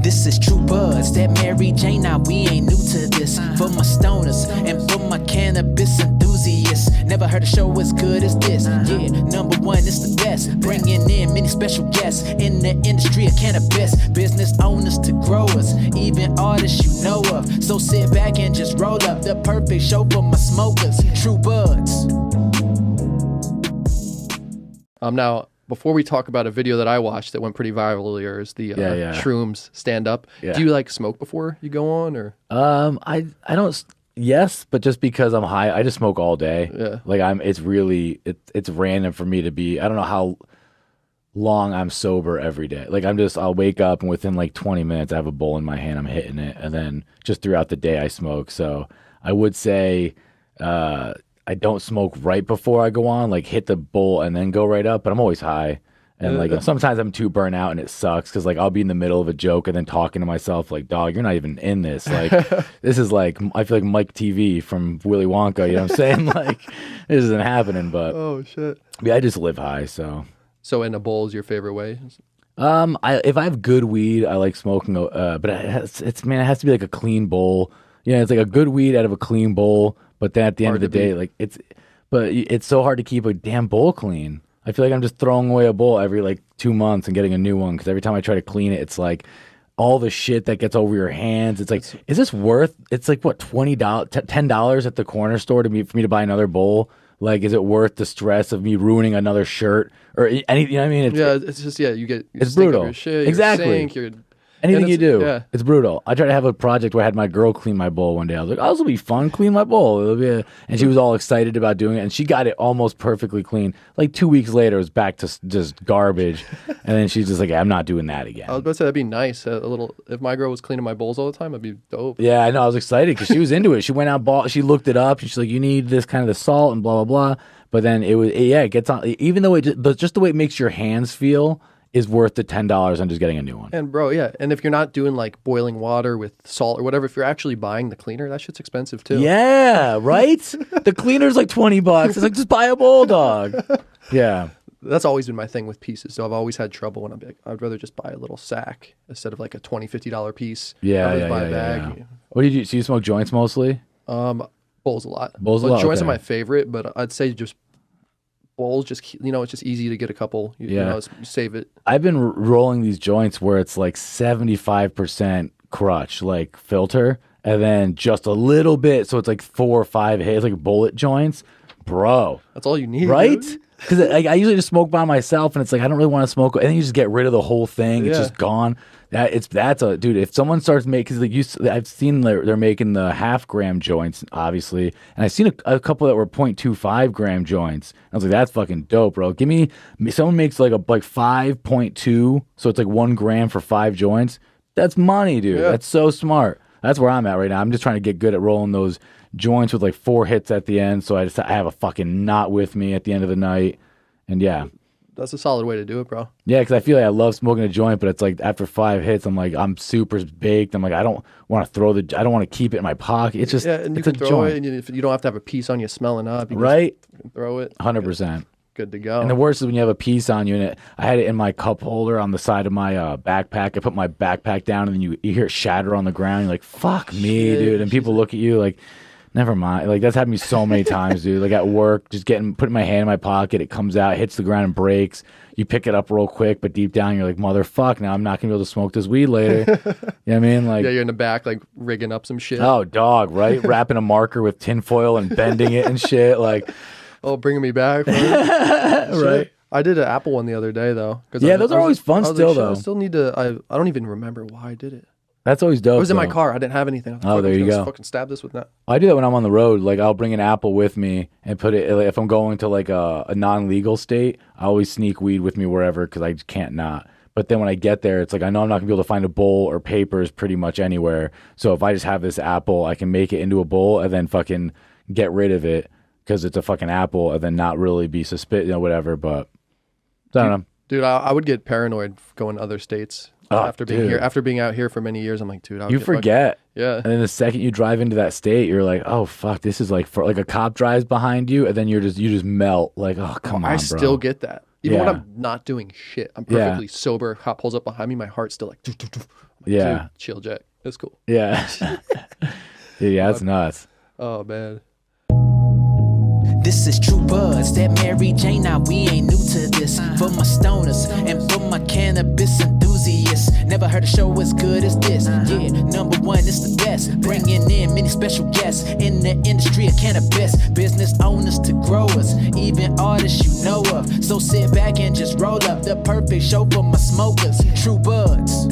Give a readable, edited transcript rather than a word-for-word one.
This is True Buds, that Mary Jane, now we ain't new to this. For my stoners and for my cannabis enthusiasts, never heard a show as good as this. Yeah, number one, it's the best. Bringing in many special guests in the industry of cannabis. Business owners to growers, even artists you know of. So sit back and just roll up the perfect show for my smokers. True Buds. Now, before we talk about a video that I watched that went pretty viral earlier, is the Shrooms stand-up. Yeah. Do you like smoke before you go on, or? I don't. Yes, but just because I'm high, I just smoke all day. Yeah. Like it's random for me to be. I don't know how long I'm sober every day. Like I'll wake up and within like 20 minutes I have a bowl in my hand, I'm hitting it, and then just throughout the day I smoke. So I would say I don't smoke right before I go on, like hit the bowl and then go right up, but I'm always high. And like sometimes I'm too burnt out and it sucks because like I'll be in the middle of a joke and then talking to myself like, dog, you're not even in this. Like this is like, I feel like Mike TV from Willy Wonka, you know what I'm saying? Like this isn't happening, but Oh shit. yeah, I just live high. So in a bowl is your favorite way? if I have good weed, I like smoking, but it has to be like a clean bowl. Yeah, it's like a good weed out of a clean bowl. But then at the end of the day, like it's so hard to keep a damn bowl clean. I feel like I'm just throwing away a bowl every like 2 months and getting a new one because every time I try to clean it, it's like all the shit that gets over your hands. It's like, is this worth? It's like what, $20, $10 at the corner store for me to buy another bowl. Like, is it worth the stress of me ruining another shirt or any? You know what I mean? It's just you get it's brutal. Your shit, Exactly. Your sink, anything you do, yeah. It's brutal. I tried to have a project where I had my girl clean my bowl one day. I was like, oh, this will be fun, clean my bowl. It'll be and she was all excited about doing it, and she got it almost perfectly clean. Like 2 weeks later, it was back to just garbage, and then she's just like, I'm not doing that again. I was about to say, that'd be nice. A little, if my girl was cleaning my bowls all the time, that'd be dope. Yeah, I know. I was excited because she was into it. She went out, she looked it up. She's like, you need this kind of the salt and blah, blah, blah. But then it gets on, even though just the way it makes your hands feel is worth the $10 on just getting a new one. And bro, yeah. And if you're not doing like boiling water with salt or whatever, if you're actually buying the cleaner, that shit's expensive too. Yeah, right? The cleaner's like $20. It's like, just buy a bowl, dog. Yeah. That's always been my thing with pieces. So I've always had trouble when I'm like, I'd rather just buy a little sack instead of like a $20, $50 piece. Yeah, buy a bag. Yeah. What did you, so you smoke joints mostly? Bowls a lot. Bowls a lot, Joints okay. are my favorite, but I'd say just bowls, just, it's just easy to get a couple. You save it. I've been rolling these joints where it's like 75% crutch, like filter, and then just a little bit, so it's like 4 or 5 hits, like bullet joints. Bro. That's all you need, right? Dude. Because I usually just smoke by myself, and it's like I don't really want to smoke, and then you just get rid of the whole thing. It's just gone. Dude. If someone starts making, I've seen they're making the half-gram joints, obviously, and I've seen a couple that were 0.25-gram joints. I was like, that's fucking dope, bro. Someone makes like 5.2, so it's like 1 gram for 5 joints. That's money, dude. Yeah. That's so smart. That's where I'm at right now. I'm just trying to get good at rolling those joints with like 4 hits at the end, so I have a fucking knot with me at the end of the night, and yeah. That's a solid way to do it, bro. Yeah, because I feel like I love smoking a joint, but it's like after 5 hits, I'm super baked. I'm like, I don't want to I don't want to keep it in my pocket. It's just, and you it's can a throw joint. it, and you don't have to have a piece on you smelling up. You Right? can throw it. 100%. Good to go. And the worst is when you have a piece on you, and I had it in my cup holder on the side of my backpack. I put my backpack down, and then you hear it shatter on the ground. You're like, fuck me, dude. And people look at you like, never mind. Like, that's happened to me so many times, dude. Like, at work, just putting my hand in my pocket, it comes out, hits the ground and breaks. You pick it up real quick, but deep down, you're like, motherfuck, now I'm not going to be able to smoke this weed later. You know what I mean? Like, yeah, you're in the back, like, rigging up some shit. Oh, dog, right? Wrapping a marker with tinfoil and bending it and shit. Like, oh, bringing me back. Right. I did an Apple one the other day, though. Yeah, those are always fun still, though. I still need to, I don't even remember why I did it. That's always dope. It was in my car. I didn't have anything. Oh, there you go. Fucking stab this with that. I do that when I'm on the road. Like, I'll bring an apple with me and put it, if I'm going to like a non-legal state, I always sneak weed with me wherever because I just can't not. But then when I get there, it's like I know I'm not going to be able to find a bowl or papers pretty much anywhere. So if I just have this apple, I can make it into a bowl and then fucking get rid of it because it's a fucking apple and then not really be suspicious, whatever. But I don't know. Dude, I would get paranoid going to other states. After being out here for many years, I'm like, dude, you forget. Yeah. And then the second you drive into that state, you're like, oh fuck, this is like, for like a cop drives behind you, and then you just melt. Like, oh come on, I bro. still get that. Even when Yeah. I'm not doing shit, I'm Yeah. perfectly sober. Cop pulls up behind me, my heart's still like, doof, doof, doof. I'm like, Yeah. dude, chill, Jack. That's cool. Yeah. Dude, yeah, that's nuts. Oh man. This is True Buds, that Mary Jane, now we ain't new to this. For my stoners and for my cannabis enthusiasts, never heard a show as good as this. Yeah, number one, it's the best. Bringing in many special guests in the industry of cannabis. Business owners to growers, even artists you know of. So sit back and just roll up the perfect show for my smokers. True Buds.